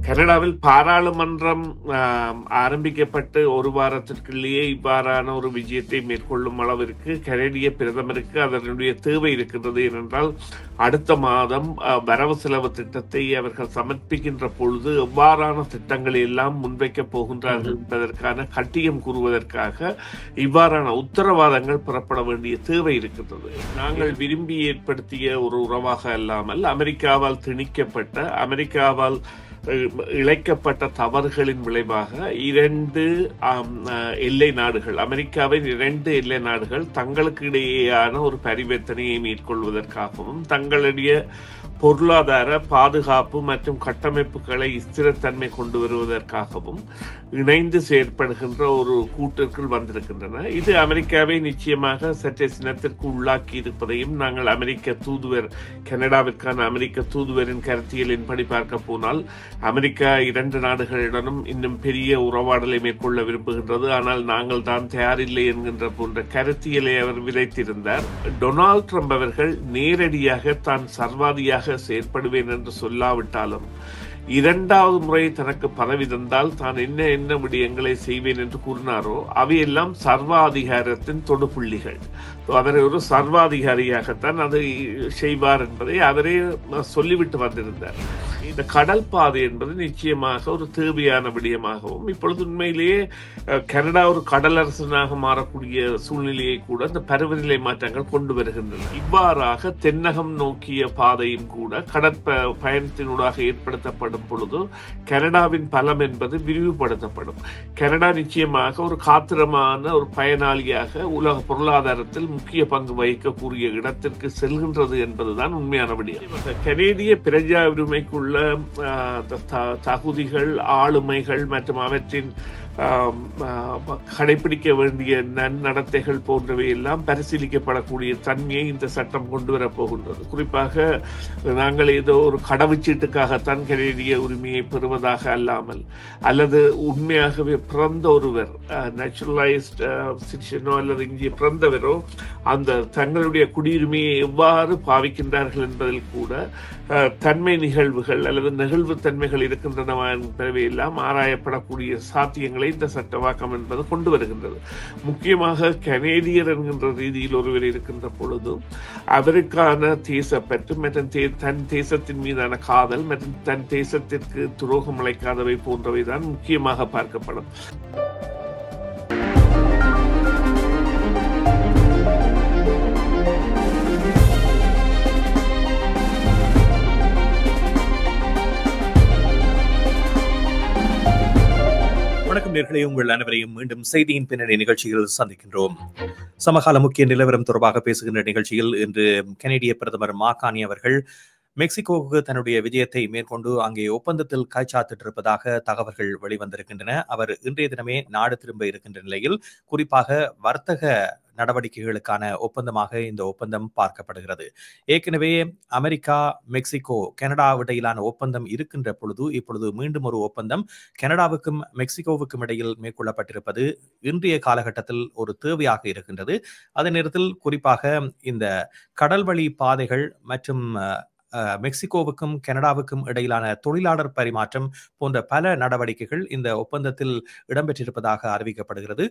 கனடாவில் பாராளுமன்றம் ஆரம்பிக்கப்பட்டு ஒரு வாரத்திற்குள்ளேயே இவ்வாறான ஒரு விஜயத்தை மேற்கொள்ளும் அளவிற்கு கனடிய பிரதமருக்கு அதனுடைய தேவை இருக்கின்றது. ஏனென்றால் அடுத்த மாதம் வரவு செலவு திட்டத்தை அவர்கள் சமர்ப்பிக்கின்ற பொழுது எவ்வாறான திட்டங்களை எல்லாம் முன்வைக்கப் போகின்றார்கள் என்பதற்கான கட்டியம் கூறுவதற்காக இவ்வாறான உத்தரவாதங்கள் பெறப்பட வேண்டிய தேவை இருக்கின்றது. நாங்கள் விரும்பி ஏற்படுத்திய ஒரு உறவாக அல்லாமல் அமெரிக்காவால் திணிக்கப்பட்ட, அமெரிக்காவால் இழைக்கப்பட்ட தவறுகளின் விளைவாக இரண்டு எல்லை நாடுகள், அமெரிக்காவின் இரண்டு எல்லை நாடுகள் தங்களுக்கு இடையேயான ஒரு பரிவர்த்தனையை மேற்கொள்வதற்காகவும் தங்களுடைய பொருளாதார பாதுகாப்பு மற்றும் கட்டமைப்புகளை ஸ்திரத்தன்மை கொண்டு வருவதற்காகவும் இணைந்து செயற்படுகின்ற ஒரு கூட்டிற்குள் வந்திருக்கின்றன. இது அமெரிக்காவை நிச்சயமாக சற்றே சினத்திற்கு உள்ளாக்கி இருப்பதையும் நாங்கள் அமெரிக்க தூதுவர், கனடாவிற்கான அமெரிக்க தூதுவரின் கருத்தியலின்படி பார்க்க போனால் அமெரிக்கா இரண்டு நாடுகளிடமும் இன்னும் பெரிய உறவாடலை மேற்கொள்ள விரும்புகின்றது, ஆனால் நாங்கள் தான் தயாரில்லை என்கின்ற போன்ற கருத்தியலை அவர் விதைத்திருந்தார். டொனால்ட் ட்ரம்ப் அவர்கள் நேரடியாக தான் சர்வாதியாக செயற்படுவேன் என்று சொல்லாவிட்டாலும் இரண்டாவது முறை தனக்கு பதவி தந்தால் தான் என்ன விடயங்களை செய்வேன் என்று கூறினாரோ அவையெல்லாம் சர்வாதிகாரத்தின் தொடுப்புள்ளிகள். அவர் ஒரு சர்வாதிகாரியாகத்தான் அதை செய்வார் என்பதை அவரே சொல்லிவிட்டு வந்திருந்தார். இந்த கடல் பாதை என்பது நிச்சயமாக ஒரு தேவையான விடயமாகவும், இப்பொழுது உண்மையிலேயே கனடா ஒரு கடலரசனாக மாறக்கூடிய சூழ்நிலையை கூட இந்த பருவநிலை மாற்றங்கள் கொண்டு வருகின்றன. இவ்வாறாக தென்னகம் நோக்கிய பாதையும் கூட கடற்பயணத்தினூடாக ஏற்படுத்தப்படும் பொழுது கனடாவின் பலம் என்பது விரிவுபடுத்தப்படும். கனடா நிச்சயமாக ஒரு காத்திரமான ஒரு பயனாளியாக உலக பொருளாதாரத்தில் முக்கிய பங்கு வகிக்கக்கூடிய இடத்திற்கு செல்கின்றது என்பதுதான் உண்மையான விடயம். கனேடிய பிரஜா உரிமைக்குள்ள தகுதிகள், ஆளுமைகள் மற்றும் அவற்றின் கடைபிடிக்க வேண்டிய நன்னடத்தைகள் போன்றவை எல்லாம் பரிசீலிக்கப்படக்கூடிய தன்மையை இந்த சட்டம் கொண்டு வரப்போகின்றது. குறிப்பாக நாங்கள் ஏதோ ஒரு கடவுச்சீட்டுக்காகத்தான் கனேடிய உரிமையை பெறுவதாக அல்லாமல், அல்லது உண்மையாகவே பிறந்த ஒருவர் நேச்சுரலைஸ்ட் சிட்டிசனோ அல்லது இங்கே பிறந்தவரோ அந்த தங்களுடைய குடியுரிமையை எவ்வாறு பாவிக்கின்றார்கள் என்பதில் கூட தன்மை நிகழ்வுகள் அல்லது நெகிழ்வு தன்மைகள் இருக்கின்றன என்பவை எல்லாம் ஆராயப்படக்கூடிய சாத்தியங்களை இந்த சட்டவாக்கம் என்பது கொண்டு வருகின்றது. முக்கியமாக கனேடியர் என்கின்ற ரீதியில் ஒருவர் இருக்கின்ற பொழுதும் அவருக்கான தேசப்பற்று மற்றும் தன் தேசத்தின் மீதான காதல் மற்றும் தன் தேசத்திற்கு துரோகம் அளிக்காதவை போன்றவை தான் முக்கியமாக பார்க்கப்படும். வணக்கம் நேயர்களே, உங்கள் அனைவரையும் மீண்டும் செய்தியின் பின்னணி நிகழ்ச்சியில் சந்திக்கின்றோம். சமகால முக்கிய நிலவரம் தொடர்பாக பேசுகின்ற நிகழ்ச்சியில் இன்று கனேடிய பிரதமர் மாகாணி அவர்கள் மெக்சிகோவுக்கு தன்னுடைய விஜயத்தை மேற்கொண்டு அங்கே ஒப்பந்தத்தில் கைச்சாத்திட்டிருப்பதாக தகவல்கள் வெளிவந்திருக்கின்றன. அவர் இன்றைய தினமே நாடு திரும்ப இருக்கின்ற நிலையில் குறிப்பாக வர்த்தக நடவடிக்கைகளுக்கான ஒப்பந்தமாக இந்த ஒப்பந்தம் பார்க்கப்படுகிறது. ஏற்கனவே அமெரிக்கா, மெக்சிகோ, கனடா இடையிலான ஒப்பந்தம் இருக்கின்ற பொழுது இப்பொழுது மீண்டும் ஒரு ஒப்பந்தம் கனடாவுக்கும் மெக்சிகோவுக்கும் இடையில் மேற்கொள்ளப்பட்டிருப்பது இன்றைய காலகட்டத்தில் ஒரு தேவையாக இருக்கின்றது. அதே நேரத்தில் குறிப்பாக இந்த கடல்வழி பாதைகள் மற்றும் மெக்சிகோவுக்கும் கனடாவுக்கும் இடையிலான தொழிலாளர் பரிமாற்றம் போன்ற பல நடவடிக்கைகள் இந்த ஒப்பந்தத்தில் இடம்பெற்றிருப்பதாக அறிவிக்கப்படுகிறது.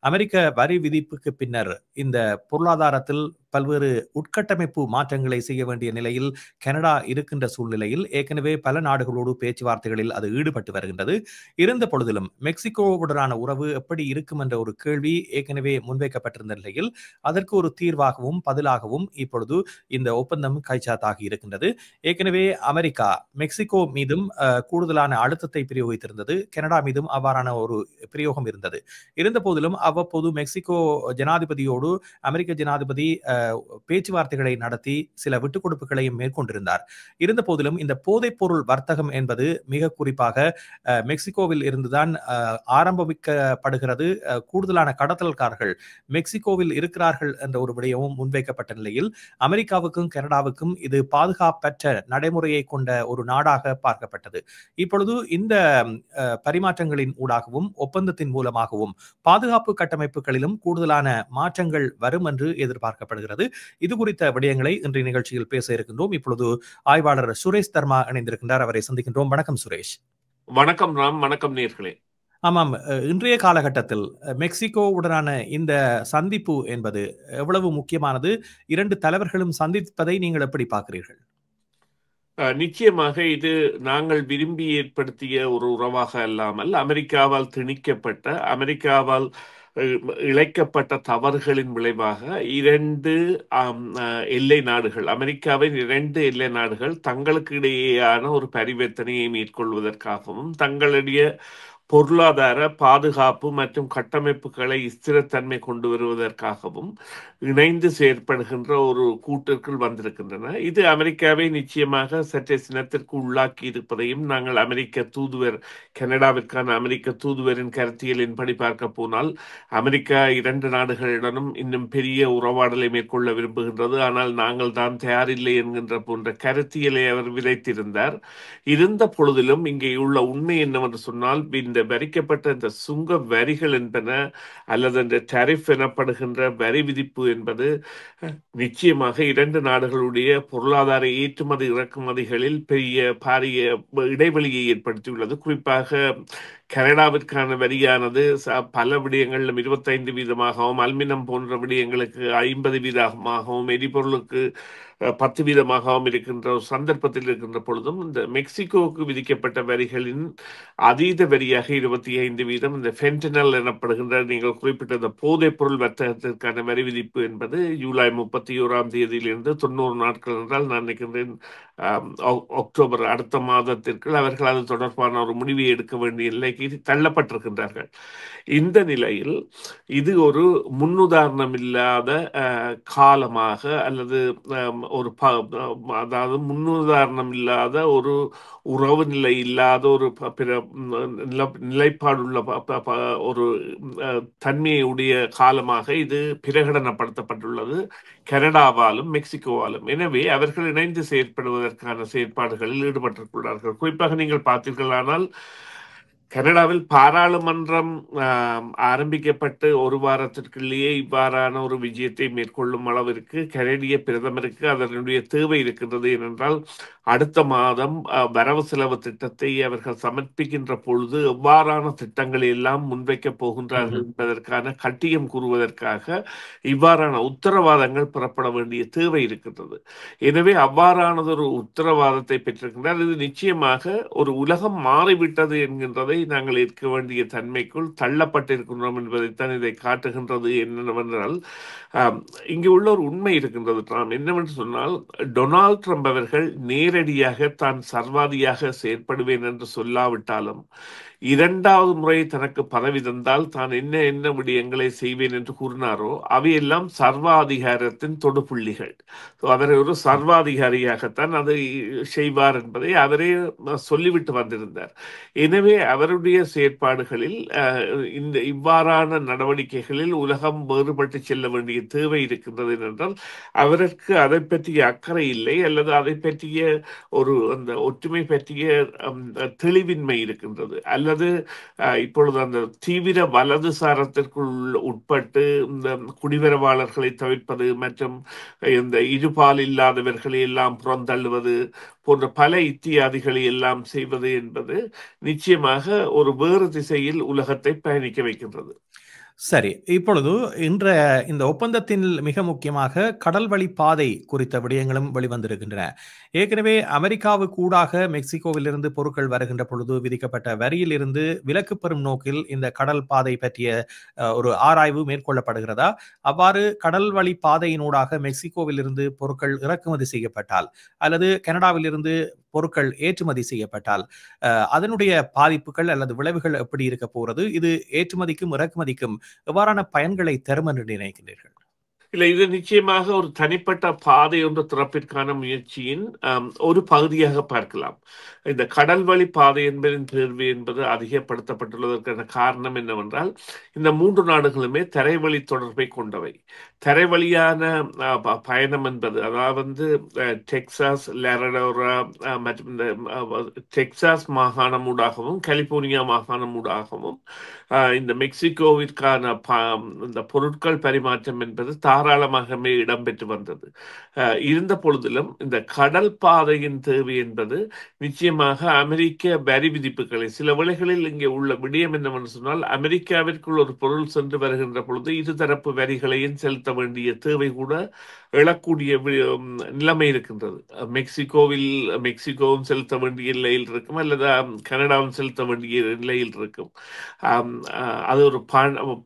அமெரிக்க வரி விதிப்புக்கு பின்னர் இந்த பொருளாதாரத்தில் பல்வேறு உட்கட்டமைப்பு மாற்றங்களை செய்ய வேண்டிய நிலையில் கனடா இருக்கின்ற சூழ்நிலையில் ஏற்கனவே பல நாடுகளோடு பேச்சுவார்த்தைகளில் அது ஈடுபட்டு வருகின்றது. இருந்த பொழுதிலும் மெக்சிகோவுடனான உறவு எப்படி இருக்கும் என்ற ஒரு கேள்வி ஏற்கனவே முன்வைக்கப்பட்டிருந்த நிலையில் அதற்கு ஒரு தீர்வாகவும் பதிலாகவும் இப்பொழுது இந்த ஒப்பந்தம் கைச்சாத்தாகி இருக்கின்றது. ஏற்கனவே அமெரிக்கா மெக்சிகோ மீதும் கூடுதலான அழுத்தத்தை பிரயோகித்திருந்தது. கனடா மீதும் அவ்வாறான ஒரு பிரயோகம் இருந்தது. இருந்த போதிலும் அவ்வப்போது மெக்சிகோ ஜனாதிபதியோடு அமெரிக்க ஜனாதிபதி பேச்சுவார்த்தைகளை நடத்தி சில விட்டுக் கொடுப்புகளையும் மேற்கொண்டிருந்தார். இருந்த போதிலும் இந்த போதைப் பொருள் வர்த்தகம் என்பது மிக குறிப்பாக மெக்சிகோவில் இருந்துதான் ஆரம்பிக்கப்படுகிறது. கூடுதலான கடத்தல்காரர்கள் மெக்சிகோவில் இருக்கிறார்கள் என்ற ஒரு விடயமும் முன்வைக்கப்பட்ட நிலையில் அமெரிக்காவுக்கும் கனடாவுக்கும் இது பாதுகாப்பற்ற நடைமுறையை கொண்ட ஒரு நாடாக பார்க்கப்பட்டது. இப்பொழுது இந்த பரிமாற்றங்களின் ஊடாகவும் ஒப்பந்தத்தின் மூலமாகவும் பாதுகாப்பு கட்டமைப்புகளிலும் கூடுதலான மாற்றங்கள் வரும் என்று எதிர்பார்க்கப்படுகிறது. இது குறித்த விடயங்களை இன்றைய நிகழ்ச்சியில் பேச இருக்கின்றோம். இப்பொழுது ஆய்வாளர் சுரேஷ் தர்மா இணைந்திருக்கின்றார். அவரை சந்திக்கின்றோம். வணக்கம் சுரேஷ். வணக்கம் ராம், வணக்கம் நேர்களே. ஆமாம். இன்றைய காலகட்டத்தில் மெக்சிகோவுடனான இந்த சந்திப்பு என்பது எவ்வளவு முக்கியமானது? 2 தலைவர்களும் சந்திப்பதை நீங்கள் எப்படி பார்க்கிறீர்கள்? நிச்சயமாக இது நாங்கள் விரும்பி ஏற்படுத்திய ஒரு உறவாக அல்லாமல், அமெரிக்காவால் திணிக்கப்பட்ட, அமெரிக்காவால் இழைக்கப்பட்ட தவறுகளின் விளைவாக 2 எல்லை நாடுகள், அமெரிக்காவின் 2 எல்லை நாடுகள் தங்களுக்கு இடையேயான ஒரு பரிவர்த்தனையை மேற்கொள்வதற்காகவும், தங்களுடைய பொருளாதார பாதுகாப்பு மற்றும் கட்டமைப்புகளை ஸ்திரத்தன்மை கொண்டு வருவதற்காகவும் இணைந்து செயற்படுகின்ற ஒரு கூட்டிற்குள் வந்திருக்கின்றன. இது அமெரிக்காவை நிச்சயமாக சற்றே சினத்திற்கு உள்ளாக்கி இருப்பதையும் நாங்கள் கனடாவிற்கான அமெரிக்க தூதுவரின் கருத்தியலின்படி பார்க்க போனால், அமெரிக்கா 2 நாடுகளிடமும் இன்னும் பெரிய உறவாடலை மேற்கொள்ள விரும்புகின்றது, ஆனால் நாங்கள் தான் தயாரில்லை என்கின்ற போன்ற கருத்தியலை அவர் விதைத்திருந்தார். இருந்த பொழுதிலும் இங்கே உள்ள உண்மை என்னவென்று சொன்னால், இந்த வரிக்கப்பட்ட இந்த சுங்க வரிகள் என்பன அல்லது இந்த டாரிஃப் எனப்படுகின்ற வரி விதிப்பு என்பது நிச்சயமாக 2 நாடுகளுடைய பொருளாதார ஏற்றுமதி இறக்குமதிகளில் பாரிய இடைவெளியை ஏற்படுத்தியுள்ளது. குறிப்பாக கனடாவிற்கான வரியானது பல விடயங்களிலும் 25% அல்மினம் போன்ற விடயங்களுக்கு 50%, எரிபொருளுக்கு 10% இருக்கின்ற ஒரு சந்தர்ப்பத்தில் இருக்கின்ற பொழுதும், இந்த மெக்சிகோவுக்கு விதிக்கப்பட்ட வரிகளின் அதீத வரியாக 25%, இந்த ஃபென்டனல் எனப்படுகின்ற நீங்கள் குறிப்பிட்ட இந்த போதைப் பொருள் வர்த்தகத்திற்கான வரி விதிப்பு என்பது ஜூலை 31ஆம் தேதியிலிருந்து 90 நாட்கள் என்றால் நான் நினைக்கின்றேன் அக்டோபர் அடுத்த மாதத்திற்குள் அவர்கள் அது தொடர்பான ஒரு முடிவை எடுக்க வேண்டிய நிலைக்கு தள்ளப்பட்டிருக்கின்றார்கள். இந்த நிலையில் இது ஒரு முன்னுதாரணம் இல்லாத காலமாக அல்லது அதாவது முன்னுதாரணம் இல்லாத ஒரு உறவு நிலை இல்லாத ஒரு நிலைப்பாடுள்ள ஒரு தன்மையுடைய காலமாக இது பிரகடனப்படுத்தப்பட்டுள்ளது கனடாவாலும் மெக்சிகோவாலும். எனவே அவர்கள் இணைந்து செயற்படுவதற்கான செயற்பாடுகளில் ஈடுபட்டிருக்கிறார்கள். குறிப்பாக நீங்கள் பார்த்தீர்களானால், கனடாவில் பாராளுமன்றம் ஆரம்பிக்கப்பட்டு ஒரு வாரத்திற்குள்ளேயே இவ்வாறான ஒரு விஜயத்தை மேற்கொள்ளும் அளவிற்கு கனடிய பிரதமருக்கு அதனுடைய தேவை இருக்கின்றது. ஏனென்றால் அடுத்த மாதம் வரவு செலவு திட்டத்தை அவர்கள் சமர்ப்பிக்கின்ற பொழுது எவ்வாறான திட்டங்களை எல்லாம் முன்வைக்கப் போகின்றார்கள் என்பதற்கான கட்டியம் கூறுவதற்காக இவ்வாறான உத்தரவாதங்கள் பெறப்பட வேண்டிய தேவை இருக்கின்றது. எனவே அவ்வாறானது ஒரு உத்தரவாதத்தை பெற்றிருக்கின்றார். இது நிச்சயமாக ஒரு உலகம் மாறிவிட்டது என்கின்றதை நாங்கள் ஏற்க வேண்டிய தன்மைக்குள் தள்ளப்பட்டிருக்கின்றோம் என்பதைத்தான் இதை காட்டுகின்றது. என்னவென்றால், இங்கு உள்ள ஒரு உண்மை இருக்கின்றது என்னவென்று சொன்னால், டொனால்ட் ட்ரம்ப் அவர்கள் நேரடியாக தான் சர்வாதியாக செயற்படுவேன் என்று சொல்லாவிட்டாலும் 2வது முறை தனக்கு பதவி தந்தால் தான் என்ன விடயங்களை செய்வேன் என்று கூறினாரோ அவையெல்லாம் சர்வாதிகாரத்தின் தொடுப்புள்ளிகள். அவர் ஒரு சர்வாதிகாரியாகத்தான் அதை செய்வார் என்பதை அவரே சொல்லிவிட்டு வந்திருந்தார். எனவே அவருடைய செயற்பாடுகளில் இவ்வாறான நடவடிக்கைகளில் உலகம் வேறுபட்டு செல்ல வேண்டிய தேவை இருக்கின்றது என்றால், அவருக்கு அதை பற்றிய அக்கறை இல்லை அல்லது அதை பற்றிய அந்த ஒற்றுமை பற்றிய தெளிவின்மை இருக்கின்றது. அல்லது இப்பொழுது அந்த தீவிர வலதுசாரத்திற்குள் உட்பட்டு இந்த குடிவரவாளர்களை தவிர்ப்பது மற்றும் இந்த இருபால் இல்லாதவர்களை எல்லாம் புறந்தள்ளுவது போன்ற பல இத்தியாதிகளை எல்லாம் செய்வது என்பது நிச்சயமாக ஒரு வேறு திசையில் உலகத்தை பயணிக்க வைக்கின்றது. சரி, இப்பொழுது இந்த ஒப்பந்தத்தில் மிக முக்கியமாக கடல் வழி பாதை குறித்த விடயங்களும் வெளிவந்திருக்கின்றன. ஏற்கனவே அமெரிக்காவுக்கு ஊடாக மெக்சிகோவிலிருந்து பொருட்கள் வருகின்ற பொழுது விதிக்கப்பட்ட வரியில் இருந்து விலக்கு பெறும் நோக்கில் இந்த கடல் பாதை பற்றிய ஒரு ஆராய்வு மேற்கொள்ளப்படுகிறதா? அவ்வாறு கடல் வழி பாதையினூடாக மெக்சிகோவிலிருந்து பொருட்கள் இறக்குமதி செய்யப்பட்டால் அல்லது கனடாவிலிருந்து பொருட்கள் ஏற்றுமதி செய்யப்பட்டால் அதனுடைய பாதிப்புகள் அல்லது விளைவுகள் எப்படி இருக்க போகிறது? இது ஏற்றுமதிக்கும் இறக்குமதிக்கும் எவ்வாறான பயன்களை தரும் என்று நினைக்கின்றீர்கள்? இல்லை, இது நிச்சயமாக ஒரு தனிப்பட்ட பாதை ஒன்று திறப்பிற்கான முயற்சியின் ஒரு பகுதியாக பார்க்கலாம். இந்த கடல் வழி பாதை என்பதின் தேர்வு என்பது அதிகப்படுத்தப்பட்டுள்ளதற்கான காரணம் என்னவென்றால், இந்த 3 நாடுகளுமே தரைவழி தொடர்பை கொண்டவை. தரை வழியான பயணம் என்பது, அதாவது டெக்சாஸ், லாரடோரா மற்றும் இந்த டெக்சாஸ் மாகாணம் ஊடாகவும் கலிபோர்னியா மாகாணம் ஊடாகவும் இந்த மெக்சிகோவிற்கான இந்த பொருட்கள் பரிமாற்றம் என்பது தாராளமாகவே இடம்பெற்று வந்தது. இருந்த பொழுதிலும் இந்த கடல் பாதையின் தேவை என்பது நிச்சயமாக அமெரிக்க வரி விதிப்புகளை, சில வேளைகளில் இங்கே உள்ள விடயம் என்னவென்று சொன்னால், அமெரிக்காவிற்குள் ஒரு பொருள் சென்று வருகின்ற பொழுது இருதரப்பு வரிகளையும் செலுத்த வேண்டிய தேவை கூட எழக்கூடிய நிலைமை இருக்கின்றது. மெக்சிகோவும் செலுத்த வேண்டிய நிலையில் இருக்கும், அல்லது கனடாவும் செலுத்த வேண்டிய நிலையில் இருக்கும். அது ஒரு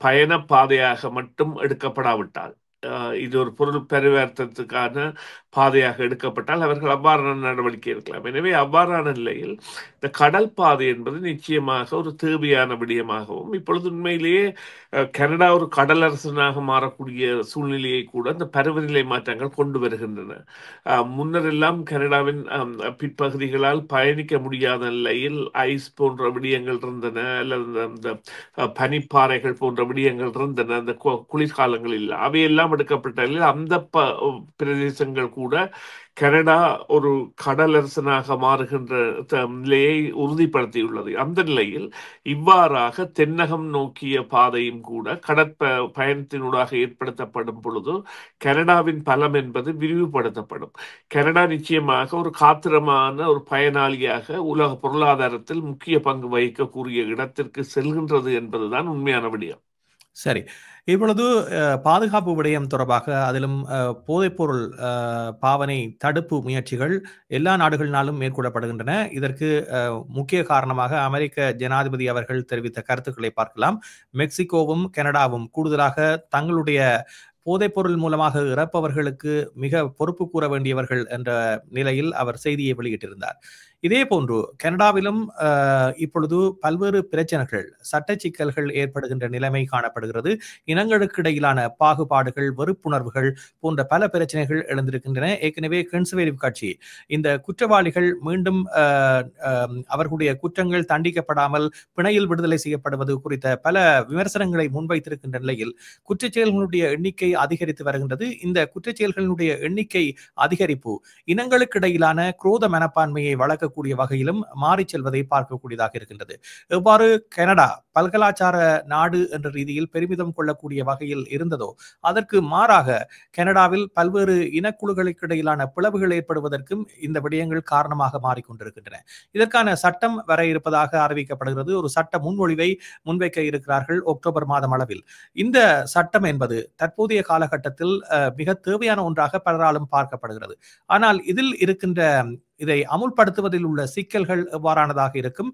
பயண பாதையாக மட்டும் எடுக்கப்படாவிட்டால், இது ஒரு பொருள் பரிவர்த்தனத்துக்கான பாதையாக எடுக்கப்பட்டால் அவர்கள் அவ்வாறான நடவடிக்கை எடுக்கலாம். எனவே அவ்வாறான நிலையில் இந்த கடல் பாதை என்பது நிச்சயமாக ஒரு தேவையான விடயமாகவும், இப்பொழுது உண்மையிலேயே கனடா ஒரு கடலரசனாக மாறக்கூடிய சூழ்நிலையை கூட இந்த பருவநிலை மாற்றங்கள் கொண்டு வருகின்றன. முன்னரெல்லாம் கனடாவின் பிற்பகுதிகளால் பயணிக்க முடியாத நிலையில் ஐஸ் போன்ற விடயங்கள் இருந்தன, அல்லது இந்த பனிப்பாறைகள் போன்ற விடயங்கள் இருந்தன அந்த குளிர்காலங்களில். அவையெல்லாம் எடுக்கப்பட்ட அந்த பிரதேசங்கள் கூட கனடா ஒரு கடலரசனாக மாறுகின்ற நிலையை உறுதிப்படுத்தியுள்ளது. அந்த நிலையில் இவ்வாறாக தென்னகம் நோக்கிய பாதையும் கூட பயணத்தினூடாக ஏற்படுத்தப்படும் பொழுது கனடாவின் பலம் என்பது விரிவுபடுத்தப்படும். கனடா நிச்சயமாக ஒரு காத்திரமான ஒரு பயனாளியாக உலக பொருளாதாரத்தில் முக்கிய பங்கு வகிக்கக்கூடிய இடத்திற்கு செல்கின்றது என்பதுதான் உண்மையான விடயம். சரி, இப்பொழுது பாதுகாப்பு விடயம் தொடர்பாக, அதிலும் போதைப்பொருள் பாவனை தடுப்பு முயற்சிகள் எல்லா நாடுகளினாலும் மேற்கொள்ளப்படுகின்றன. இதற்கு முக்கிய காரணமாக அமெரிக்க ஜனாதிபதி அவர்கள் தெரிவித்த கருத்துக்களை பார்க்கலாம். மெக்சிகோவும் கனடாவும் கூடுதலாக தங்களுடைய போதைப்பொருள் மூலமாக இறப்பவர்களுக்கு மிக பொறுப்பு கூற வேண்டியவர்கள் என்ற நிலையில் அவர் செய்தியை வெளியிட்டிருந்தார். இதே போன்று கனடாவிலும் இப்பொழுது பல்வேறு பிரச்சனைகள், சட்ட சிக்கல்கள் ஏற்படுகின்ற நிலைமை காணப்படுகிறது. இனங்களுக்கு இடையிலான பாகுபாடுகள், வெறுப்புணர்வுகள் போன்ற பல பிரச்சனைகள் எழுந்திருக்கின்றன. ஏற்கனவே கன்சர்வேட்டிவ் கட்சி இந்த குற்றவாளிகள் மீண்டும் அவர்களுடைய குற்றங்கள் தண்டிக்கப்படாமல் பிணையில் விடுதலை செய்யப்படுவது குறித்த பல விமர்சனங்களை முன்வைத்திருக்கின்ற நிலையில் குற்றச்செயல்களுடைய எண்ணிக்கை அதிகரித்து வருகின்றது. இந்த குற்றச்செயல்களுடைய எண்ணிக்கை அதிகரிப்பு இனங்களுக்கு இடையிலான குரோத மனப்பான்மையை வளர்க்க கூடிய வகையிலும் மாறி செல்வதை பார்க்கக்கூடியதாக இருக்கின்றது. எவ்வாறு கனடா பல்கலாச்சார நாடு என்ற ரீதியில் பெருமிதம் கொள்ளக்கூடிய வகையில் இருந்ததோ, அதற்கு மாறாக கனடாவில் பல்வேறு இனக்குழுக்களுக்கு இடையிலான பிளவுகள் ஏற்படுவதற்கும் இந்த விடயங்கள் காரணமாக மாறிக்கொண்டிருக்கின்றன. இதற்கான சட்டம் வர இருப்பதாக அறிவிக்கப்படுகிறது. ஒரு சட்ட முன்மொழிவை முன்வைக்க இருக்கிறார்கள் அக்டோபர் மாதம் அளவில். இந்த சட்டம் என்பது தற்போதைய காலகட்டத்தில் மிக தேவையான ஒன்றாக பலராலும் பார்க்கப்படுகிறது. ஆனால் இதில் இருக்கின்ற இதை அமுல்படுத்துவதில் உள்ள சிக்கல்கள் எவ்வாறானதாக இருக்கும்?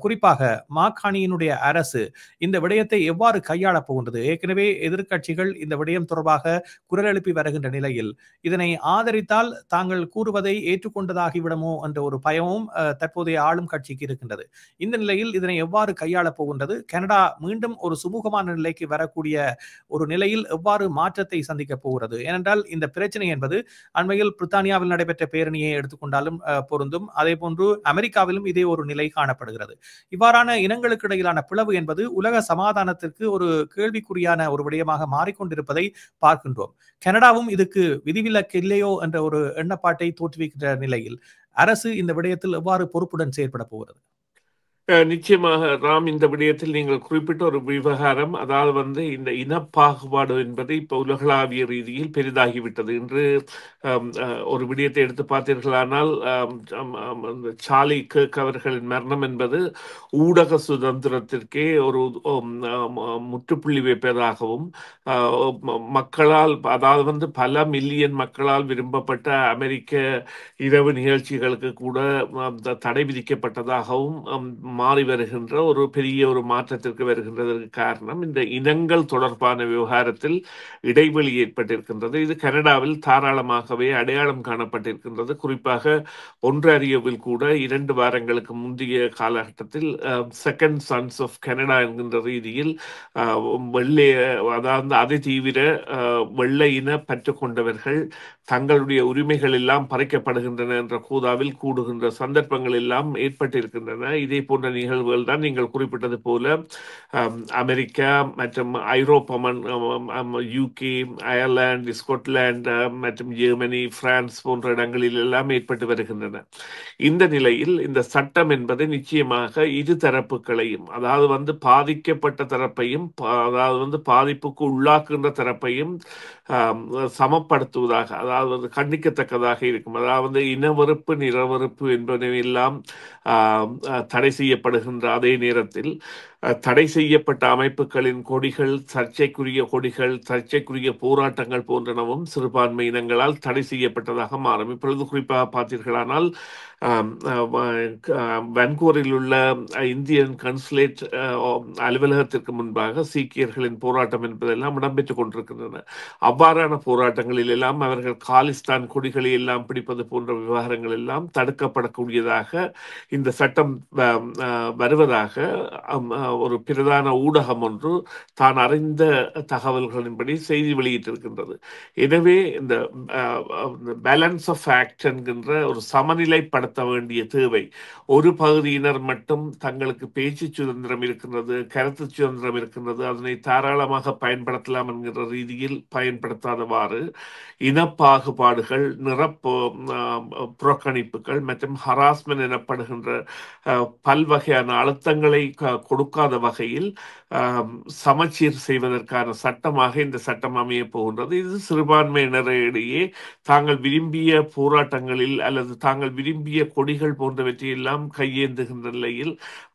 குறிப்பாக மாகாணியினுடைய அரசு இந்த விடயத்தை எவ்வாறு கையாளப் போகின்றது? ஏற்கனவே எதிர்க்கட்சிகள் இந்த விடயம் தொடர்பாக குரல் எழுப்பி வருகின்ற நிலையில் இதனை ஆதரித்தால் தாங்கள் கூறுவதை ஏற்றுக்கொண்டதாகிவிடுமோ என்ற ஒரு பயமும் தற்போதைய ஆளும் கட்சிக்கு இருக்கின்றது. இந்த நிலையில் இதனை எவ்வாறு கையாளப் போகின்றது? கனடா மீண்டும் ஒரு சுமூகமான நிலைக்கு வரக்கூடிய ஒரு நிலையில் எவ்வாறு மாற்றத்தை சந்திக்கப் போகிறது? ஏனென்றால் இந்த பிரச்சனை என்பது அண்மையில் பிரித்தானியாவில் நடைபெற்ற பேரணியை எடுத்துக்கொண்டாலும் பொருந்தும். அதே போன்று அமெரிக்காவிலும் இதே ஒரு நிலை காணப்படுகிறது. இவ்வாறான இனங்களுக்கு இடையிலான பிளவு என்பது உலக சமாதானத்திற்கு ஒரு கேள்விக்குறியான ஒரு விடயமாக மாறிக்கொண்டிருப்பதை பார்க்கின்றோம். கனடாவும் இதுக்கு விதிவிலக்கு இல்லையோ என்ற ஒரு எண்ணப்பாட்டை தோற்றுவிக்கின்ற நிலையில் அரசு இந்த விடயத்தில் எவ்வாறு பொறுப்புடன் செயற்பட போகிறது? நிச்சயமாக ராம், இந்த விடயத்தில் நீங்கள் குறிப்பிட்ட ஒரு விவகாரம், அதாவது இந்த இனப்பாகுபாடு என்பது இப்ப உலகளாவிய ரீதியில் பெரிதாகிவிட்டது. இன்று ஒரு விடயத்தை எடுத்து பார்த்தீர்களானால், சார்லி கிர்க் அவர்களின் மரணம் என்பது ஊடக சுதந்திரத்திற்கே ஒரு முற்றுப்புள்ளி வைப்பதாகவும், மக்களால், அதாவது பல மில்லியன் மக்களால் விரும்பப்பட்ட அமெரிக்க இரவு நிகழ்ச்சிகளுக்கு கூட தடை விதிக்கப்பட்டதாகவும் மாறி வருகின்ற ஒரு பெரிய ஒரு மாற்றத்திற்கு வருகின்றதற்கு காரணம் இந்த இனங்கள் தொடர்பான விவகாரத்தில் இடைவெளி ஏற்பட்டிருக்கின்றது. இது கனடாவில் தாராளமாகவே அடையாளம் காணப்பட்டிருக்கின்றது. குறிப்பாக ஒன்றாரியோவில் கூட 2 வாரங்களுக்கு முந்தைய காலகட்டத்தில் செகண்ட் சன்ஸ் ஆஃப் கனடா என்கின்ற ரீதியில் வெள்ளை, அதாவது அதி தீவிர வெள்ளை இன பற்று கொண்டவர்கள் தங்களுடைய உரிமைகள் எல்லாம் பறிக்கப்படுகின்றன என்ற கூதாவில் கூடுகின்ற சந்தர்ப்பங்கள் எல்லாம் ஏற்பட்டிருக்கின்றன. இதே போன்ற நிகழ்வுகள் தான் நீங்கள் குறிப்பிட்டது போல அமெரிக்கா மற்றும் ஐரோப்பா, யூகே, அயர்லாந்து, ஸ்கொட்லாந்து மற்றும் ஜெர்மனி, பிரான்ஸ் போன்ற இடங்களில் எல்லாம் ஏற்பட்டு வருகின்றன. இந்த நிலையில் இந்த சட்டம் என்பது நிச்சயமாக இரு தரப்புகளையும், அதாவது பாதிக்கப்பட்ட தரப்பையும் அதாவது பாதிப்புக்கு உள்ளாக்குகின்ற தரப்பையும் சமப்படுத்துவதாக, அதாவது கண்டிக்கத்தக்கதாக இருக்கும். அதாவது இனவெறுப்பு, நிறவெறுப்பு என்பனவெல்லாம் தடை செய்யப்படுகின்ற அதே நேரத்தில் தடை செய்யப்பட்ட அமைப்புகளின் கொடிகள், சர்ச்சைக்குரிய கொடிகள், சர்ச்சைக்குரிய போராட்டங்கள் போன்றனவும் சிறுபான்மை இனங்களால் தடை செய்யப்பட்டதாக மாறும். இப்பொழுது குறிப்பாக பார்த்தீர்களானால் வான்கூவரில் உள்ள இந்தியன் கன்சுலேட் அலுவலகத்திற்கு முன்பாக சீக்கியர்களின் போராட்டம் என்பதெல்லாம் இடம்பெற்றுக் கொண்டிருக்கின்றன. அவ்வாறான போராட்டங்களில் எல்லாம் அவர்கள் காலிஸ்தான் கொடிகளை எல்லாம் பிடிப்பது போன்ற விவகாரங்கள் எல்லாம் தடுக்கப்படக்கூடியதாக இந்த சட்டம் வருவதாக ஒரு பிரதான ஊடகம் ஒன்று தான் அறிந்த தகவல்களின்படி செய்தி வெளியிட்டிருக்கின்றது. எனவே இந்த பேலன்ஸ் ஆஃப் ஆக்ட் என்கின்ற ஒரு சமநிலைப்படுத்த வேண்டிய தேவை, ஒரு பகுதியினர் மட்டும் தங்களுக்கு பேச்சு சுதந்திரம் இருக்கின்றது, கருத்து சுதந்திரம் இருக்கின்றது, அதனை தாராளமாக பயன்படுத்தலாம் என்கிற ரீதியில் பயன்படுத்தாதவாறு இனப்பாகுபாடுகள், புறக்கணிப்புகள் மற்றும் ஹராஸ்மென்ட் எனப்படுகின்ற பல்வகையான அழுத்தங்களை கொடுக்காத வகையில் சமச்சீர் செய்வதற்கான சட்டமாக இந்த சட்டம் அமைய போகின்றது. இது சிறுபான்மையினரிடையே தாங்கள் விரும்பிய போராட்டங்களில் அல்லது தாங்கள் விரும்பிய கொடிகள் போன்றவற்றையெல்லாம் கையேந்துகின்ற நிலையில்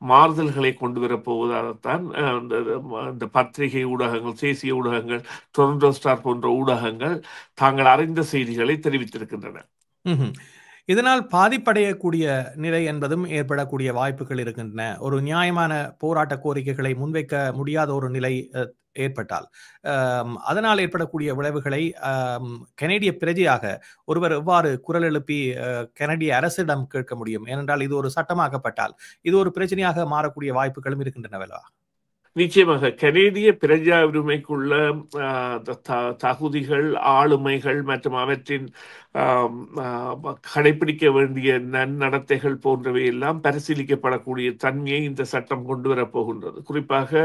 மாறுதல்களை கொண்டு வரப்போவதாகத்தான் இந்த பத்திரிகை ஊடகங்கள், தேசிய ஊடகங்கள், டொரண்டோ ஸ்டார் போன்ற ஊடகங்கள் தாங்கள் அறிந்த செய்திகளை தெரிவித்திருக்கின்றன. இதனால் பாதிப்படையக்கூடிய நிலை என்பதும் ஏற்படக்கூடிய வாய்ப்புகள் இருக்கின்றன. ஒரு நியாயமான போராட்ட கோரிக்கைகளை முன்வைக்க முடியாத ஒரு நிலை ஏற்பட்டால் அதனால் ஏற்படக்கூடிய விளைவுகளை கனேடிய பிரஜையாக ஒருவர் எவ்வாறு குரல் எழுப்பி கனடிய அரசிடம் கேட்க முடியும்? ஏனென்றால் இது ஒரு சட்டமாக்கப்பட்டால் இது ஒரு பிரச்சனையாக மாறக்கூடிய வாய்ப்புகளும் இருக்கின்றனவா? நிச்சயமாக கனேடிய பிரஜா உரிமைக்குள்ள தகுதிகள், ஆளுமைகள் மற்றும் அவற்றின் கடைபிடிக்க வேண்டிய நன்னடத்தைகள் போன்றவை எல்லாம் பரிசீலிக்கப்படக்கூடிய தன்மையை இந்த சட்டம் கொண்டு வரப்போகின்றது. குறிப்பாக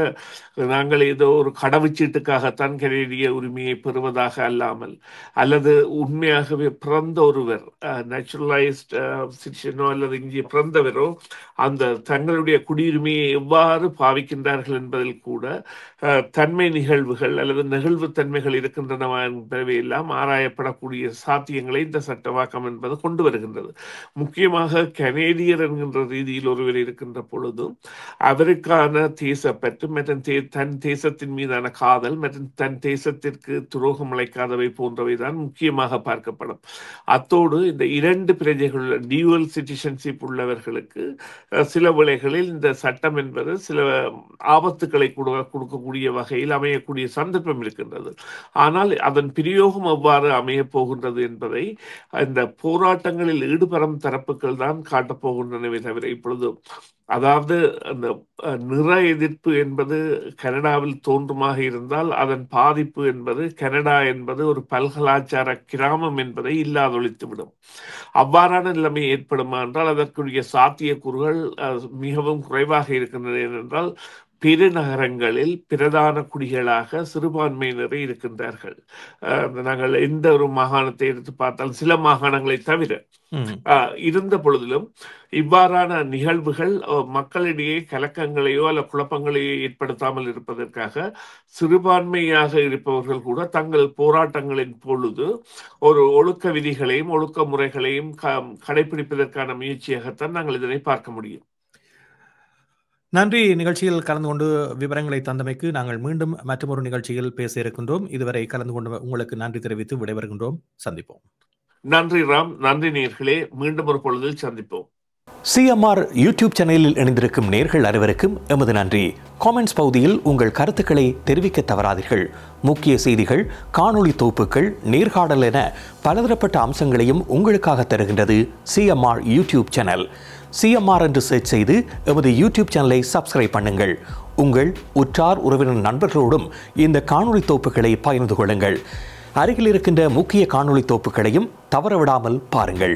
நாங்கள் ஏதோ ஒரு கடவுச்சீட்டுக்காகத்தான் கனேடிய உரிமையை பெறுவதாக அல்லாமல், அல்லது உண்மையாகவே பிறந்த ஒருவர் நேச்சுரலைஸ்ட் சிட்டிசனோ அல்லது இங்கே பிறந்தவரோ அந்த தங்களுடைய குடியுரிமையை எவ்வாறு பாவிக்கின்றார்கள் என்பதில் கூட தன்மை நிகழ்வுகள் அல்லது நெகிழ்வு தன்மைகள் இருக்கின்றனவா என்பவை எல்லாம் ஆராயப்படக்கூடிய சாத்தியங்களை இந்த சட்டவாக்கம் என்பது கொண்டு வருகின்றது. முக்கியமாக கனேடியர் என்கின்ற ரீதியில் ஒருவர் இருக்கின்ற பொழுது அவருக்கான தேசப்பற்று மற்றும் தன் தேசத்தின் மீதான காதல் மற்றும் தன் தேசத்திற்கு துரோகம் அளிக்காதவை போன்றவை தான் முக்கியமாக பார்க்கப்படும். அத்தோடு இந்த இரண்டு பிரஜைகள் டியூவல் சிட்டிசன்ஷிப் உள்ளவர்களுக்கு சில வேளைகளில் இந்த சட்டம் என்பது சில ஆபத்துக்களை கொடுக்கக்கூடிய வகையில் அமையக்கூடிய சந்தர்ப்பம் இருக்கின்றது. ஆனால் அதன் பிரயோகம் எவ்வாறு அமைய போகின்றது என்பதை இந்த போராட்டங்களில் ஈடுபடும் தரப்புகள் தான் காட்டப்போகின்றனவே தவிர இப்பொழுது அதாவது அந்த நிற எதிர்ப்பு என்பது கனடாவில் தோன்றுமாக இருந்தால் அதன் பாதிப்பு என்பது கனடா என்பது ஒரு பல்கலாச்சார கிராமம் என்பதை இல்லாதொழித்துவிடும். அவ்வாறான நிலைமை ஏற்படுமா என்றால் அதற்குரிய சாத்தியக்கூறுகள் மிகவும் குறைவாக இருக்கின்றன. ஏனென்றால் பெருநகரங்களில் பிரதான குடிகளாக சிறுபான்மையினரே இருக்கின்றார்கள். நாங்கள் எந்த ஒரு மாகாணத்தை எடுத்து பார்த்தால் சில மாகாணங்களை தவிர இருந்த பொழுதிலும் இவ்வாறான நிகழ்வுகள் மக்களிடையே கலக்கங்களையோ அல்ல குழப்பங்களையோ ஏற்படுத்தாமல் இருப்பதற்காக சிறுபான்மையாக இருப்பவர்கள் கூட தங்கள் போராட்டங்களின் பொழுது ஒரு ஒழுக்க விதிகளையும் ஒழுக்க முறைகளையும் கடைபிடிப்பதற்கான முயற்சியாகத்தான் நாங்கள் இதனை பார்க்க முடியும். நன்றி. நிகழ்ச்சியில் கலந்து கொண்டு விவரங்களை தந்தமைக்கு நாங்கள் மீண்டும் மற்றொரு நிகழ்ச்சியில் பேச இருக்கின்றோம். இதுவரை கலந்து கொண்டு உங்களுக்கு நன்றி தெரிவித்து விடைபெறுகின்றோம். சந்திப்போம். நன்றி ராம். நன்றி நேயர்களே. மீண்டும் ஒரு பொழுதில் சந்திப்போம். சிஎம்ஆர் யூடியூப் சேனலில் இணைந்திருக்கும் நேயர்கள் அனைவருக்கும் எமது நன்றி. காமெண்ட்ஸ் பகுதியில் உங்கள் கருத்துக்களை தெரிவிக்க தவறாதீர்கள். முக்கிய செய்திகள், காணொளி தொகுப்புகள், நேர்காணல் என பலதரப்பட்ட அம்சங்களையும் உங்களுக்காக தருகின்றது சிஎம்ஆர் யூடியூப் சேனல். சிஎம்ஆர் என்று சர்ச் செய்து எமது யூடியூப் சேனலை சப்ஸ்கிரைப் பண்ணுங்கள். உங்கள் உற்றார் உறவினர் நண்பர்களோடும் இந்த காணொளி தொகுப்புகளை பகிர்ந்து கொள்ளுங்கள். அருகில் இருக்கின்ற முக்கிய காணொளி தொகுப்புகளையும் தவறவிடாமல் பாருங்கள்.